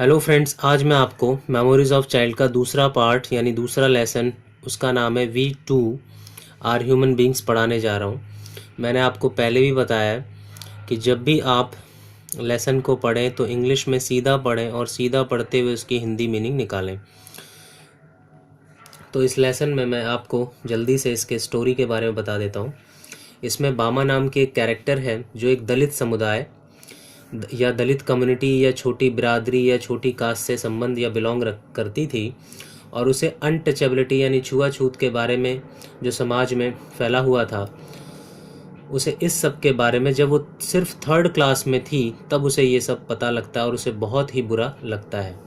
Hello friends, आज मैं आपको मेमोरीज ऑफ चाइल्ड का दूसरा पार्ट यानी दूसरा लेसन, उसका नाम है V2 आर ह्यूमन बींग्स पढ़ाने जा रहा हूँ। मैंने आपको पहले भी बताया है कि जब भी आप लेसन को पढ़ें तो इंग्लिश में सीधा पढ़ें और सीधा पढ़ते हुए उसकी हिंदी मीनिंग निकालें। तो इस लेसन में मैं आपको जल्दी से इसके स्टोरी के बारे में बता देता हूँ। इसमें बामा नाम की एक कैरेक्टर है जो एक दलित समुदाय या दलित कम्युनिटी या छोटी बिरादरी या छोटी कास्ट से संबंध या बिलोंग करती थी, और उसे अनटचेबिलिटी यानी छुआछूत के बारे में जो समाज में फैला हुआ था, उसे इस सब के बारे में जब वो सिर्फ 3rd क्लास में थी तब उसे ये सब पता लगता है और उसे बहुत ही बुरा लगता है।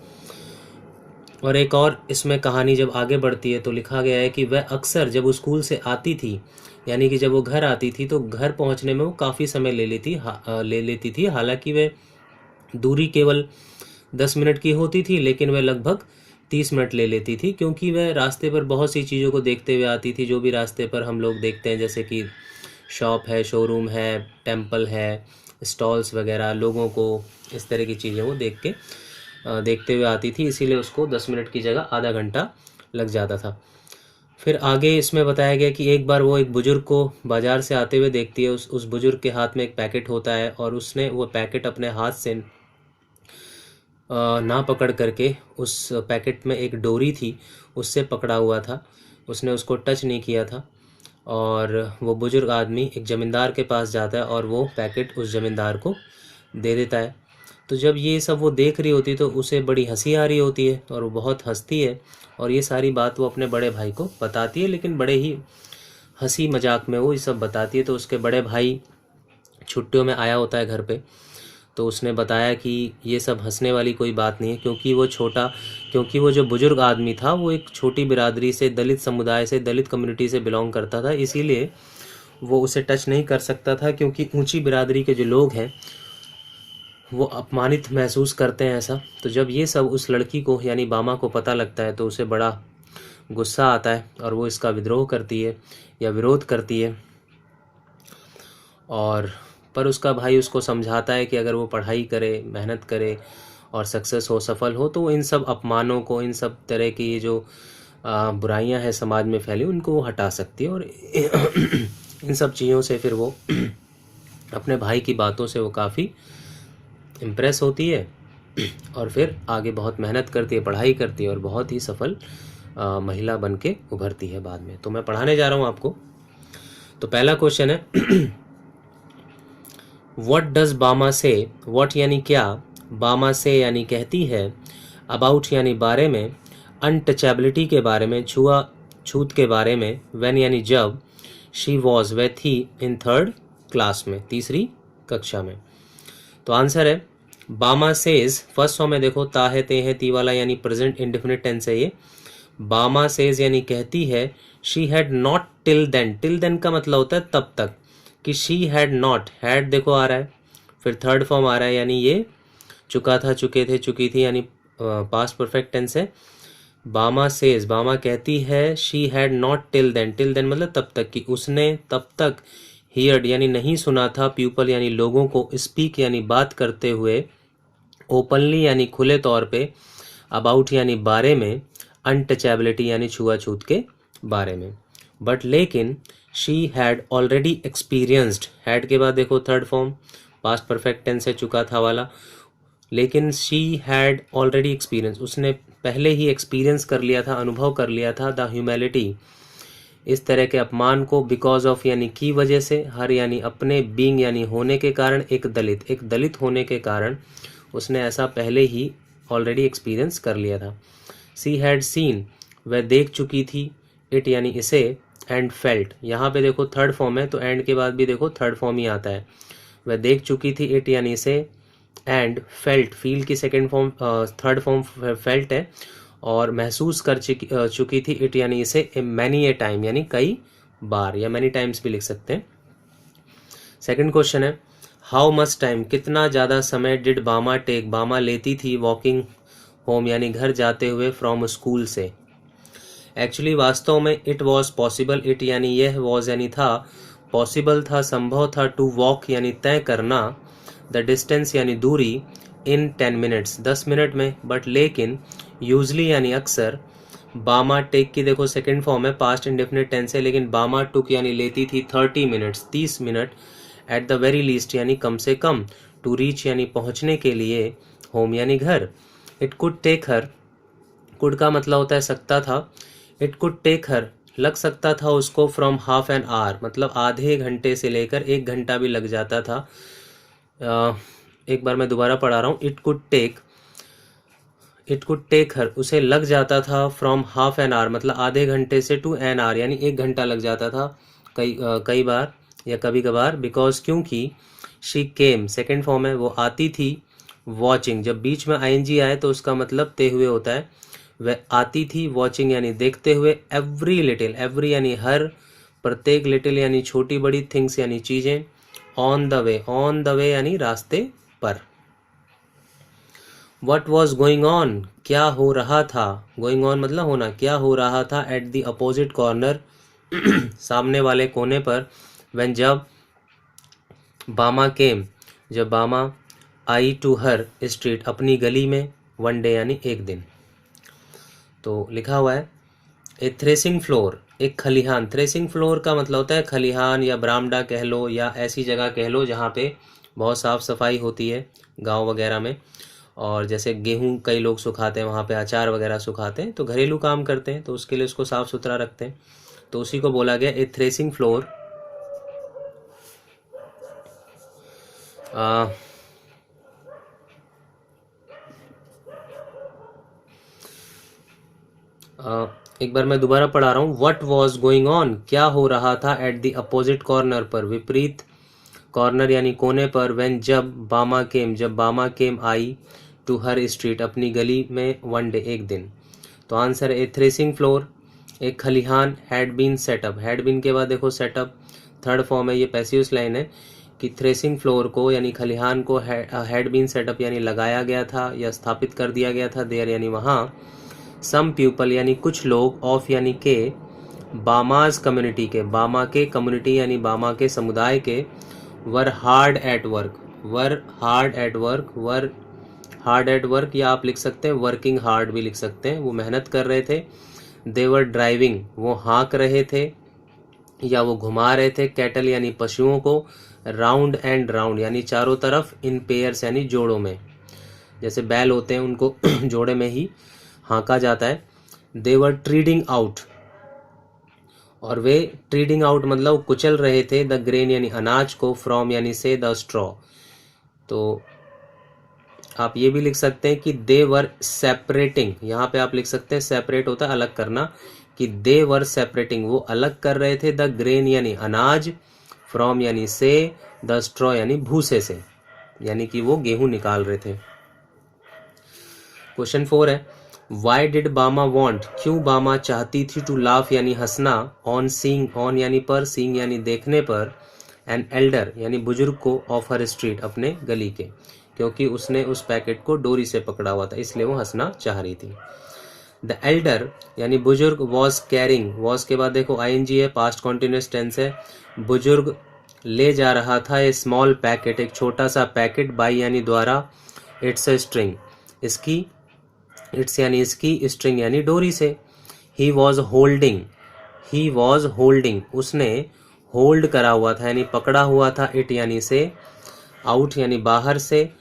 और एक और इसमें कहानी जब आगे बढ़ती है तो लिखा गया है कि वह अक्सर जब वो स्कूल से आती थी, यानी कि जब वो घर आती थी तो घर पहुंचने में वो काफ़ी समय ले लेती थी। हालांकि वह दूरी केवल 10 मिनट की होती थी, लेकिन वह लगभग 30 मिनट ले लेती थी, क्योंकि वह रास्ते पर बहुत सी चीज़ों को देखते हुए आती थी जो भी रास्ते पर हम लोग देखते हैं, जैसे कि शॉप है, शोरूम है, टेम्पल है, स्टॉल्स वगैरह, लोगों को इस तरह की चीज़ें वो देखते हुए आती थी। इसीलिए उसको 10 मिनट की जगह आधा घंटा लग जाता था। फिर आगे इसमें बताया गया कि एक बार वो एक बुजुर्ग को बाज़ार से आते हुए देखती है। उस बुजुर्ग के हाथ में एक पैकेट होता है और उसने वो पैकेट अपने हाथ से ना पकड़ करके, उस पैकेट में एक डोरी थी उससे पकड़ा हुआ था, उसने उसको टच नहीं किया था। और वो बुजुर्ग आदमी एक ज़मींदार के पास जाता है और वो पैकेट उस ज़मींदार को दे देता है। तो जब ये सब वो देख रही होती तो उसे बड़ी हंसी आ रही होती है और वो बहुत हंसती है, और ये सारी बात वो अपने बड़े भाई को बताती है, लेकिन बड़े ही हंसी मजाक में वो ये सब बताती है। तो उसके बड़े भाई छुट्टियों में आया होता है घर पे, तो उसने बताया कि ये सब हंसने वाली कोई बात नहीं है, क्योंकि वो जो बुजुर्ग आदमी था वो एक छोटी बिरादरी से, दलित समुदाय से, दलित कम्युनिटी से बिलोंग करता था, इसीलिए वो उसे टच नहीं कर सकता था, क्योंकि ऊंची बिरादरी के जो लोग हैं वो अपमानित महसूस करते हैं ऐसा। तो जब ये सब उस लड़की को यानी बामा को पता लगता है तो उसे बड़ा गुस्सा आता है और वो इसका विद्रोह करती है या विरोध करती है। और पर उसका भाई उसको समझाता है कि अगर वो पढ़ाई करे, मेहनत करे और सक्सेस हो, सफल हो, तो वो इन सब अपमानों को, इन सब तरह की ये जो बुराइयां हैं समाज में फैली, उनको वो हटा सकती है। और इन सब चीज़ों से फिर वो अपने भाई की बातों से वो काफ़ी इम्प्रेस होती है और फिर आगे बहुत मेहनत करती है, पढ़ाई करती है और बहुत ही सफल महिला बन के उभरती है बाद में। तो मैं पढ़ाने जा रहा हूँ आपको। तो पहला क्वेश्चन है व्हाट डज बामा से। व्हाट यानी क्या, बामा से यानी कहती है, अबाउट यानी बारे में, अनटचेबिलिटी के बारे में, छूत के बारे में, व्हेन यानी जब, शी वॉज वह थी, इन 3rd क्लास में, 3री कक्षा में। तो आंसर है बामा सेज। फर्स्ट फॉर्म में देखो ता है, ते है, ती वाला यानी प्रेजेंट इंडेफिनिट टेंस है ये। बामा सेज यानी कहती है, she had not till then. Till then का मतलब होता है तब तक, कि शी हैड नॉट, हैड देखो आ रहा है, फिर 3rd फॉर्म आ रहा है, यानी ये चुका था, चुके थे, चुकी थी, यानी पास्ट परफेक्ट टेंस है। बामा सेज, बामा कहती है, she had not till then. Till then मतलब तब तक, कि उसने तब तक, हियर्ड यानी नहीं सुना था, पीपल यानी लोगों को, स्पीक यानी बात करते हुए, ओपनली यानी खुले तौर पे, अबाउट यानी बारे में, अनटचेबिलिटी यानी छुआछूत के बारे में। बट लेकिन she had already experienced, had के बाद देखो 3rd form past perfect tense है, चुका था वाला, लेकिन शी हैड ऑलरेडी एक्सपीरियंस, उसने पहले ही एक्सपीरियंस कर लिया था, अनुभव कर लिया था, द ह्यूमैलिटी, इस तरह के अपमान को, बिकॉज ऑफ यानी की वजह से, हर यानी अपने, बीइंग यानी होने के कारण, एक दलित होने के कारण उसने ऐसा पहले ही ऑलरेडी एक्सपीरियंस कर लिया था। सी हैड सीन, वह देख चुकी थी, इट यानी इसे, एंड फेल्ट, यहाँ पे देखो 3rd फॉर्म है तो एंड के बाद भी देखो 3rd फॉर्म ही आता है। वह देख चुकी थी, इट यानी इसे, एंड फेल्ट, फील की 2nd form, 3rd form felt है, और महसूस कर चुकी थी, इट यानी इसे, मैनी ए टाइम यानी कई बार, या मैनी टाइम्स भी लिख सकते हैं। 2nd क्वेश्चन है हाउ मच टाइम, कितना ज़्यादा समय, डिड बामा टेक, बामा लेती थी, वॉकिंग होम यानी घर जाते हुए, फ्रॉम स्कूल से। एक्चुअली वास्तव में इट वॉज पॉसिबल, इट यानी यह, वॉज यानी था, पॉसिबल था, संभव था, टू वॉक यानी तय करना, द डिस्टेंस यानी दूरी, इन 10 मिनट्स, 10 मिनट में, बट लेकिन यूजली यानी अक्सर, बामा टेक की देखो सेकेंड फॉर्म है, पास्ट इंडेफिनिट टेंस है, लेकिन बामा टुक यानी लेती थी 30 minutes, 30 minute, at the very least यानी कम से कम, टू रीच यानी पहुंचने के लिए, होम यानी घर। It could take her, could का मतलब होता है सकता था, इट कुड टेक हर लग सकता था उसको, फ्रॉम हाफ एन आवर मतलब आधे घंटे से लेकर 1 घंटा भी लग जाता था। एक बार मैं दोबारा पढ़ा रहा हूँ, इट कुड टेक हर उसे लग जाता था, फ्रॉम हाफ एन आवर मतलब आधे घंटे से, टू एन आवर यानी 1 घंटा लग जाता था कई बार या कभी कभार, बिकॉज क्योंकि, शी केम सेकेंड फॉर्म है, वो आती थी, वॉचिंग जब बीच में आईएनजी आए तो उसका मतलब ते हुए होता है, वह आती थी, वॉचिंग यानी देखते हुए, एवरी लिटिल, एवरी यानी हर, प्रत्येक, लिटिल यानी छोटी बड़ी, थिंग्स यानी चीजें, ऑन द वे यानी रास्ते पर। वट वॉज गोइंग ऑन क्या हो रहा था, गोइंग ऑन मतलब होना, क्या हो रहा था, एट द अपोजिट कॉर्नर सामने वाले कोने पर, व्हेन जब, बामा केम जब बामा आई, टू हर स्ट्रीट अपनी गली में, वन डे यानी एक दिन। तो लिखा हुआ है ए थ्रेसिंग फ्लोर, एक खलिहान, थ्रेसिंग फ्लोर का मतलब होता है खलिहान या बरामदा कह लो, या ऐसी जगह कह लो जहाँ पे बहुत साफ़ सफाई होती है गांव वगैरह में, और जैसे गेहूं कई लोग सुखाते हैं वहाँ पे, अचार वगैरह सुखाते हैं, तो घरेलू काम करते हैं तो उसके लिए उसको साफ़ सुथरा रखते हैं, तो उसी को बोला गया ए थ्रेसिंग फ्लोर। एक बार मैं दोबारा पढ़ा रहा हूँ, वट वॉज गोइंग ऑन क्या हो रहा था, एट द अपोजिट कॉर्नर पर, विपरीत कॉर्नर यानी कोने पर, व्हेन जब बामा केम आई, टू हर स्ट्रीट अपनी गली में, वन डे एक दिन। तो आंसर ए थ्रेसिंग फ्लोर, एक खलिहान, had been setup, had been के बाद देखो सेटअप थर्ड फॉर्म है, ये पैसिव लाइन है कि थ्रेसिंग फ्लोर को यानी खलिहान को, हैड बीन सेटअप यानी लगाया गया था या स्थापित कर दिया गया था, देयर यानी वहाँ, सम पीपल यानी कुछ लोग, ऑफ यानी के, बामाज कम्युनिटी के, बामा के कम्युनिटी यानी बामा के समुदाय के, वर हार्ड एट वर्क, या आप लिख सकते हैं वर्किंग हार्ड भी लिख सकते हैं, वो मेहनत कर रहे थे, देवर ड्राइविंग वो हाँक रहे थे या वो घुमा रहे थे, कैटल यानी पशुओं को, राउंड एंड राउंड यानी चारों तरफ, इन पेयर्स यानी जोड़ों में, जैसे बैल होते हैं उनको जोड़े में ही हाँका जाता है, देवर ट्रीडिंग आउट, और वे ट्रीडिंग आउट मतलब कुचल रहे थे, द ग्रेन यानी अनाज को, फ्रॉम यानी से, द स्ट्रॉ। तो आप ये भी लिख सकते हैं कि दे वर सेपरेटिंग, यहाँ पे आप लिख सकते हैं सेपरेट होता है अलग करना, कि दे वर सेपरेटिंग वो अलग कर रहे थे, द ग्रेन यानी अनाज, फ्रॉम यानी से, द स्ट्रॉ यानी भूसे से, यानी कि वो गेहूं निकाल रहे थे। क्वेश्चन 4 है, वाई डिड बामा वॉन्ट क्यों बामा चाहती थी, टू लाफ यानी हंसना, ऑन सीइंग, ऑन यानी पर, सीइंग यानी देखने पर, एन एल्डर यानी बुजुर्ग को, ऑफ हर स्ट्रीट अपने गली के, क्योंकि उसने उस पैकेट को डोरी से पकड़ा हुआ था इसलिए वो हंसना चाह रही थी। द एल्डर यानी बुजुर्ग, वॉज कैरिंग, वॉज के बाद देखो आईएनजी है, पास्ट कॉन्टिन्यूस टेंस है, बुजुर्ग ले जा रहा था, ए स्मॉल पैकेट एक छोटा सा पैकेट, बाई यानी द्वारा, इट्स ए स्ट्रिंग इसकी, इट्स यानी इसकी, स्ट्रिंग यानी डोरी से, ही वॉज होल्डिंग उसने होल्ड करा हुआ था यानी पकड़ा हुआ था, इट यानी से, आउट यानी बाहर से,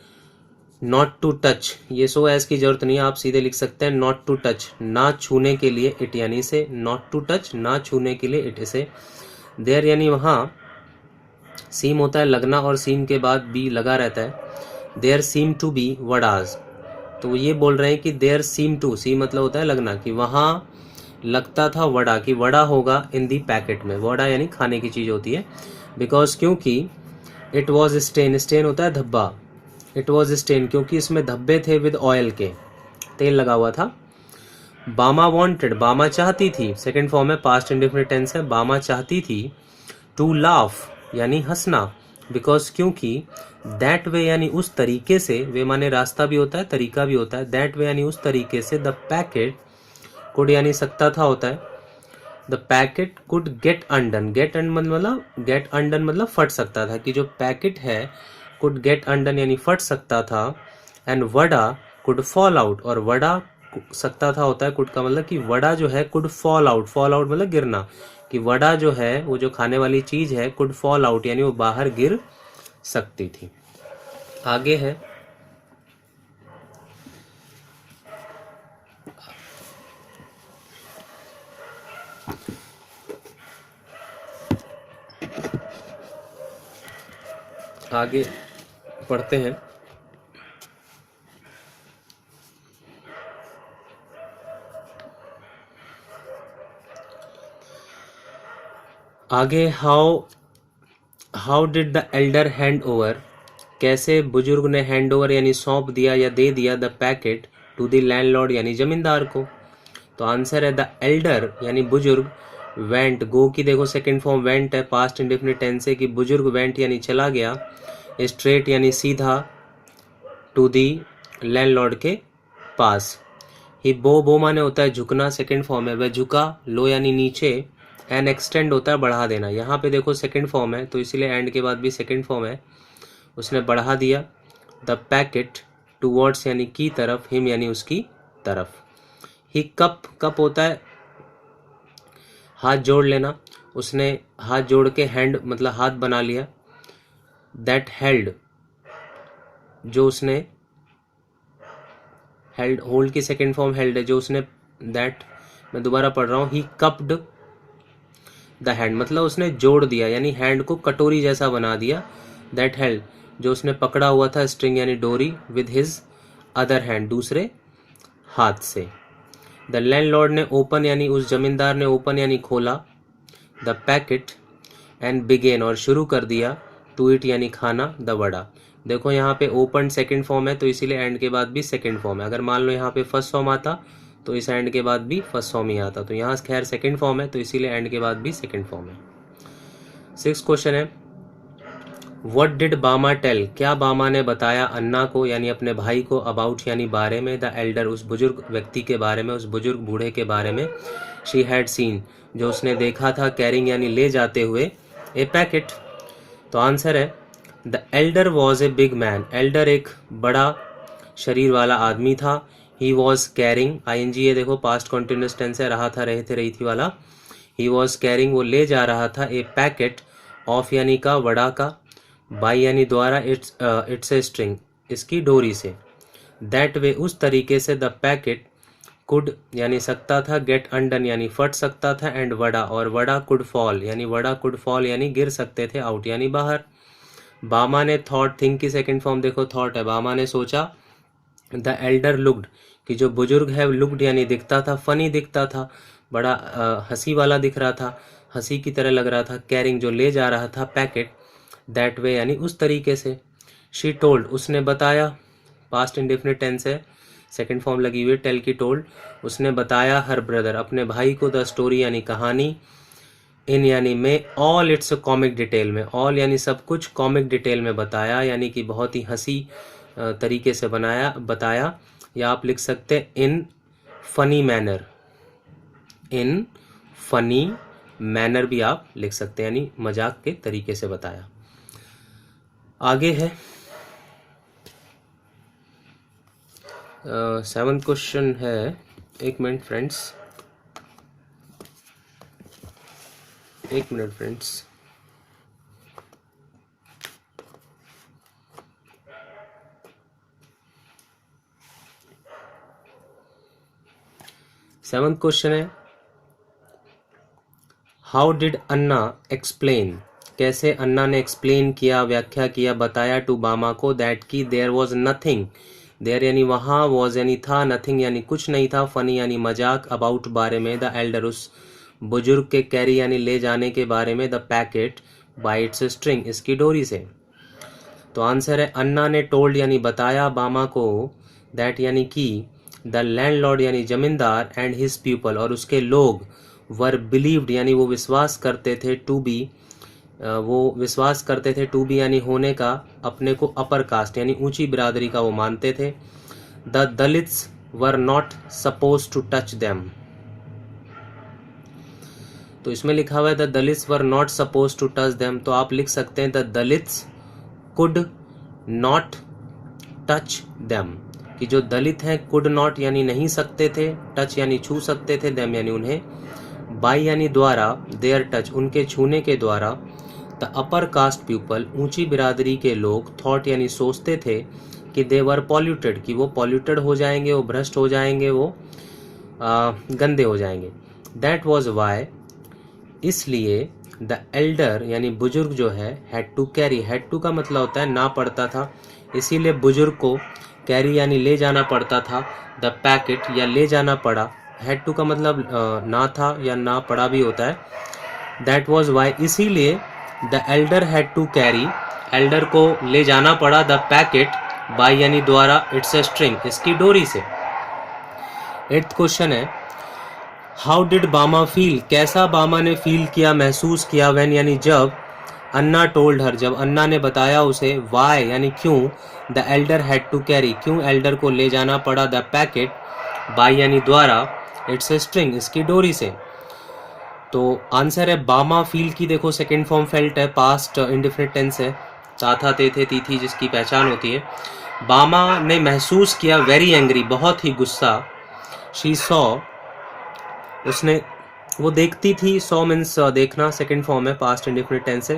नॉट टू टच ये सो एज की जरूरत नहीं है, आप सीधे लिख सकते हैं नॉट टू टच ना छूने के लिए, इट यानी से, नॉट टू टच ना छूने के लिए, इट से, देयर यानी वहाँ, सीम होता है लगना और सीम के बाद बी लगा रहता है, there seem to be vadas, तो ये बोल रहे हैं कि देयर सीम टू, सी मतलब होता है लगना, कि वहाँ लगता था वड़ा, कि वड़ा होगा इन दी पैकेट में, वड़ा यानी खाने की चीज़ होती है, बिकॉज क्योंकि, इट वॉज स्टेन, स्टेन होता है धब्बा, इट वॉज स्टेन क्योंकि इसमें धब्बे थे, विद ऑयल के तेल लगा हुआ था, बामा वॉन्टेड बामा चाहती थी, सेकेंड फॉर्म है, पास्ट इंडेफिनिट टेंस है, बामा चाहती थी, टू लाफ यानी हंसना, बिकॉज क्योंकि, दैट वे यानी उस तरीके से, वे माने रास्ता भी होता है तरीका भी होता है, दैट वे यानी उस तरीके से, द पैकेट कुड यानी सकता था होता है, the packet could get undone, get undone मतलब फट सकता था, कि जो पैकेट है कुड गेट अनडन यानी फट सकता था, and vada could fall out, और वड़ा सकता था होता है कुड का मतलब कि वड़ा जो है could fall out, fall out मतलब गिरना, कि वड़ा जो है वो जो खाने वाली चीज है कुड फॉल आउट यानी वो बाहर गिर सकती थी। आगे है आगे पढ़ते हैं। आगे how did the Elder hand over, कैसे बुजुर्ग ने हैंड ओवर यानी सौंप दिया या दे दिया the packet to the landlord यानी जमींदार को। तो आंसर है द एल्डर यानी बुजुर्ग, वेंट, गो की देखो सेकंड फॉर्म वेंट है, पास्ट इंडेफिनिट टेंस है कि बुजुर्ग वेंट यानी चला गया, स्ट्रेट यानी सीधा, टू दी लैंडलॉर्ड के पास। ही बो माने होता है झुकना, सेकंड फॉर्म है, वह झुका, लो यानी नीचे, एंड एक्सटेंड होता है बढ़ा देना। यहाँ पे देखो सेकंड फॉर्म है तो इसीलिए एंड के बाद भी सेकंड फॉर्म है, उसने बढ़ा दिया। द पैकेट टूवर्ड्स यानी की तरफ, हिम यानी उसकी तरफ। ही कप होता है हाथ जोड़ लेना, उसने हाथ जोड़ के हैंड मतलब हाथ बना लिया। दैट हेल्ड, जो उसने हेल्ड, होल्ड की सेकेंड फॉर्म हेल्ड है, जो उसने, दैट, मैं दोबारा पढ़ रहा हूँ, ही कप्ड द हैंड मतलब उसने जोड़ दिया यानी हैंड को कटोरी जैसा बना दिया। दैट हेल्ड, जो उसने पकड़ा हुआ था स्ट्रिंग यानी डोरी, विद हिज अदर हैंड, दूसरे हाथ से। द लैंडलॉर्ड ने ओपन यानी उस जमींदार ने ओपन यानी खोला, द पैकेट, एंड बिगेन और शुरू कर दिया, टू इट यानी खाना, द वड़ा। देखो यहाँ पे ओपन सेकंड फॉर्म है तो इसीलिए एंड के बाद भी सेकंड फॉर्म है। अगर मान लो यहाँ पे फर्स्ट फॉर्म आता तो इस एंड के बाद भी फर्स्ट फॉर्म ही आता, तो यहाँ खैर सेकंड फॉर्म है तो इसीलिए एंड के बाद भी सेकंड फॉर्म है। 6 क्वेश्चन है, व्हाट डिड बामा टेल, क्या बामा ने बताया अन्ना को यानी अपने भाई को, अबाउट यानी बारे में, द एल्डर उस बुजुर्ग व्यक्ति के बारे में, उस बुजुर्ग बूढ़े के बारे में, शी हैड सीन जो उसने देखा था, कैरिंग यानी ले जाते हुए, ए पैकेट। तो आंसर है the Elder was a big man, Elder एक बड़ा शरीर वाला आदमी था। ही वॉज कैरिंग, आईएनजी ये देखो पास्ट कॉन्टिन्यूस टेंस है, रहा था रहे थे रही थी वाला। ही वॉज कैरिंग वो ले जा रहा था, ए पैकेट ऑफ यानी का वड़ा का, बाई यानी द्वारा, इट्स ए स्ट्रिंग इसकी डोरी से। दैट वे उस तरीके से, द पैकेट कुड यानी सकता था, गेट अनडन यानी फट सकता था, एंड वड़ा और वड़ा कुड फॉल यानी वड़ा कुड फॉल यानी गिर सकते थे, आउट यानी बाहर। बामा ने थॉट, थिंक की सेकंड फॉर्म देखो थॉट है, बामा ने सोचा। द एल्डर लुक्ड कि जो बुजुर्ग है लुक्ड यानी दिखता था, फनी दिखता था, बड़ा हंसी वाला दिख रहा था, हंसी की तरह लग रहा था। कैरिंग जो ले जा रहा था, पैकेट, दैट वे यानी उस तरीके से। शी टोल्ड उसने बताया, पास्ट इंडेफिनिट टेंस है, सेकंड फॉर्म लगी हुई है, टेल की टोल्ड, उसने बताया हर ब्रदर अपने भाई को, द स्टोरी यानी कहानी, इन यानी में, ऑल इट्स कॉमिक डिटेल में, ऑल यानी सब कुछ, कॉमिक डिटेल में बताया यानी कि बहुत ही हंसी तरीके से बताया, या आप लिख सकते हैं इन फनी मैनर, इन फनी मैनर भी आप लिख सकते हैं यानी मजाक के तरीके से बताया। आगे है 7th क्वेश्चन है, एक मिनट फ्रेंड्स, एक मिनट फ्रेंड्स। सेवंथ क्वेश्चन है, हाउ डिड अन्ना एक्सप्लेन, कैसे अन्ना ने एक्सप्लेन किया, व्याख्या किया, बताया, टू बामा को, दैट की देयर वॉज नथिंग, देयर यानी वहाँ, वॉज यानी था, नथिंग यानी कुछ नहीं था, फनी यानी मजाक, अबाउट बारे में, द एल्डर उस बुजुर्ग के, कैरी यानी ले जाने के बारे में, the packet bye it's string इसकी डोरी से। तो आंसर है अन्ना ने टोल्ड यानी बताया बामा को, दैट यानी कि, द लैंडलॉर्ड यानी जमींदार, एंड हिज पीपल और उसके लोग, वर बिलीव्ड यानी वो विश्वास करते थे, टू बी वो विश्वास करते थे, टू बी यानी होने का, अपने को अपर कास्ट यानी ऊंची बिरादरी का वो मानते थे। The Dalits were not supposed to touch them, तो इसमें लिखा हुआ है the Dalits were not supposed to touch them, तो आप लिख सकते हैं the Dalits could not touch them, कि जो दलित हैं कुड नॉट यानी नहीं सकते थे, टच यानी छू सकते थे, देम यानी उन्हें, बाई यानी द्वारा, देयर टच उनके छूने के द्वारा, द अपर कास्ट पीपल ऊंची बिरादरी के लोग, थॉट यानी सोचते थे कि दे वर पॉल्यूटेड, कि वो पॉल्यूटेड हो जाएंगे, वो भ्रष्ट हो जाएंगे, वो गंदे हो जाएंगे। दैट वॉज वाई, इसलिए, द एल्डर यानी बुजुर्ग जो है, had to carry, had to का मतलब होता है ना पड़ता था, इसीलिए बुजुर्ग को कैरी यानी ले जाना पड़ता था, द पैकेट या ले जाना पड़ा, हैड टू का मतलब ना था या ना पड़ा भी होता है। दैट वॉज वाई, इसीलिए, the elder had to carry, elder को ले जाना पड़ा, द पैकेट बाय यानी द्वारा, इट्स अ स्ट्रिंग इसकी डोरी से। 8th क्वेश्चन है, हाउ डिड बामा फील, कैसा बामा ने फील किया, महसूस किया, व्हेन यानी जब, अन्ना टोल्ड हर, जब अन्ना ने बताया उसे, वाई यानी क्यों, the elder had to carry, क्यों एल्डर को ले जाना पड़ा, द पैकेट बाय यानी द्वारा, इट्स ए स्ट्रिंग इसकी डोरी से। तो आंसर है बामा फील की, देखो सेकेंड फॉर्म फेल्ट है, पास्ट इंडिफिनिट टेंस है, ताथा ते थे ती थी जिसकी पहचान होती है। बामा ने महसूस किया, वेरी एंग्री बहुत ही गुस्सा, शी सॉ उसने, वो देखती थी, सॉ मीन्स देखना, सेकंड फॉर्म है, पास्ट इंडिफिनिट टेंस है,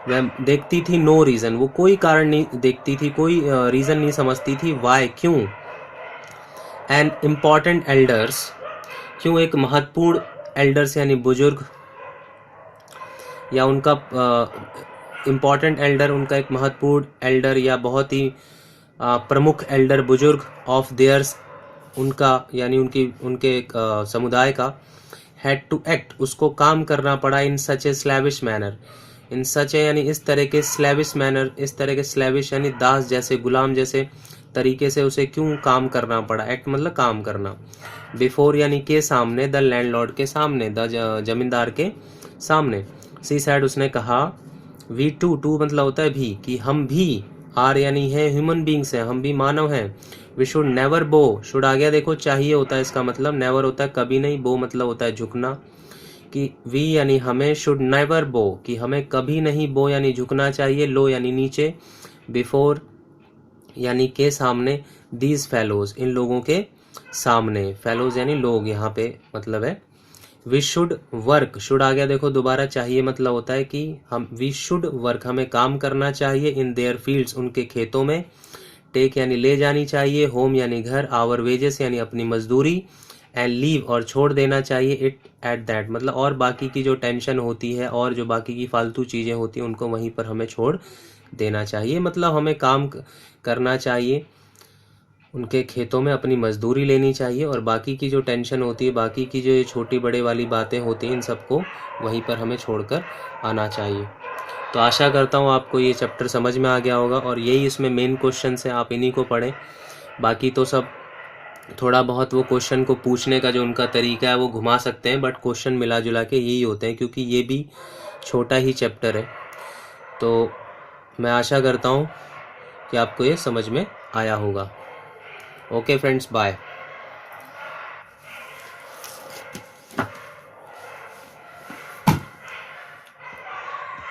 वह देखती थी, नो रीज़न वो कोई कारण नहीं देखती थी, कोई रीज़न नहीं समझती थी, वाई क्यों, एन इम्पॉर्टेंट एल्डर्स क्यों एक महत्वपूर्ण एल्डर्स यानी बुजुर्ग, या उनका इम्पॉर्टेंट एल्डर उनका एक महत्वपूर्ण एल्डर या बहुत ही प्रमुख एल्डर बुजुर्ग, ऑफ देयर्स उनका यानी उनके समुदाय का, हैड टू एक्ट उसको काम करना पड़ा, इन सच ए स्लैविश मैनर, इन सच ए यानी इस तरह के, स्लैविश मैनर इस तरह के, स्लैविश यानी दास जैसे, गुलाम जैसे तरीके से उसे क्यों काम करना पड़ा, एक्ट मतलब काम करना, बिफोर यानी के सामने, द लैंडलॉर्ड के सामने, द जमींदार के सामने, सी सैड उसने कहा, वी टू टू मतलब होता है भी, कि हम भी, आर यानी है ह्यूमन बींग्स हैं, हम भी मानव हैं, वी शुड नेवर बो, शुड आ गया देखो चाहिए होता है इसका मतलब, नेवर होता है कभी नहीं, बो मतलब होता है झुकना, कि वी यानी हमें, शुड नेवर बो कि हमें कभी नहीं, बो यानी झुकना चाहिए, लो यानी नीचे, बिफोर यानी के सामने, दीज फेलोज इन लोगों के सामने, फेलोज यानी लोग यहाँ पे मतलब है। वी शुड वर्क, शुड आ गया देखो दोबारा चाहिए मतलब होता है कि हम, वी शुड वर्क हमें काम करना चाहिए, इन देयर फील्ड्स उनके खेतों में, टेक यानी ले जानी चाहिए, होम यानी घर, आवर वेजेस यानी अपनी मजदूरी, एंड लीव और छोड़ देना चाहिए, इट एट दैट मतलब और बाकी की जो टेंशन होती है और जो बाकी की फालतू चीज़ें होती हैं उनको वहीं पर हमें छोड़ देना चाहिए, मतलब हमें काम करना चाहिए, उनके खेतों में अपनी मजदूरी लेनी चाहिए, और बाकी की जो टेंशन होती है, बाकी की जो छोटी बड़े वाली बातें होती हैं, इन सबको वहीं पर हमें छोड़कर आना चाहिए। तो आशा करता हूँ आपको ये चैप्टर समझ में आ गया होगा, और यही इसमें मेन क्वेश्चन है, आप इन्हीं को पढ़ें, बाकी तो सब थोड़ा बहुत वो क्वेश्चन को पूछने का जो उनका तरीका है वो घुमा सकते हैं, बट क्वेश्चन मिला जुला के यही होते हैं, क्योंकि ये भी छोटा ही चैप्टर है। तो मैं आशा करता हूँ कि आपको ये समझ में आया होगा। Okay friends, bye.